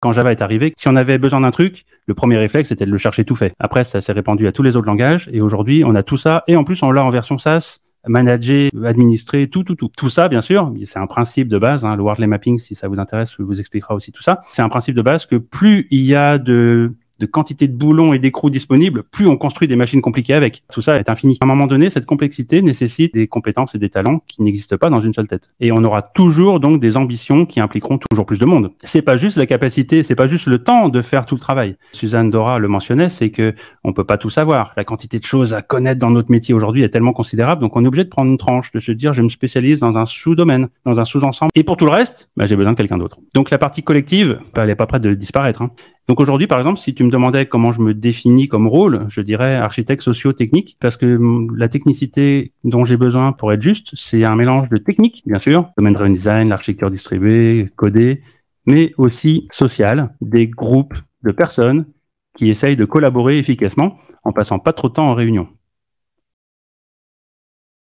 Quand Java est arrivé, si on avait besoin d'un truc, le premier réflexe c'était de le chercher tout fait. Après, ça s'est répandu à tous les autres langages et aujourd'hui, on a tout ça et en plus, on l'a en version SaaS, manager, administrer, tout. Tout ça, bien sûr, c'est un principe de base, hein, le Wordle Mapping, si ça vous intéresse, je vous expliquera aussi tout ça. C'est un principe de base que plus il y a de quantité de boulons et d'écrous disponibles, plus on construit des machines compliquées avec. Tout ça est infini. À un moment donné, cette complexité nécessite des compétences et des talents qui n'existent pas dans une seule tête. Et on aura toujours donc des ambitions qui impliqueront toujours plus de monde. C'est pas juste la capacité, c'est pas juste le temps de faire tout le travail. Suzanne Dora le mentionnait, c'est que on peut pas tout savoir. La quantité de choses à connaître dans notre métier aujourd'hui est tellement considérable, donc on est obligé de prendre une tranche, de se dire je me spécialise dans un sous-domaine, dans un sous-ensemble. Et pour tout le reste, j'ai besoin de quelqu'un d'autre. Donc la partie collective, elle est pas prête de disparaître, hein. Donc aujourd'hui, par exemple, si tu me demandais comment je me définis comme rôle, je dirais architecte socio-technique, parce que la technicité dont j'ai besoin pour être juste, c'est un mélange de technique, bien sûr, domaine driven design, l'architecture distribuée, codée, mais aussi social, des groupes de personnes qui essayent de collaborer efficacement en passant pas trop de temps en réunion.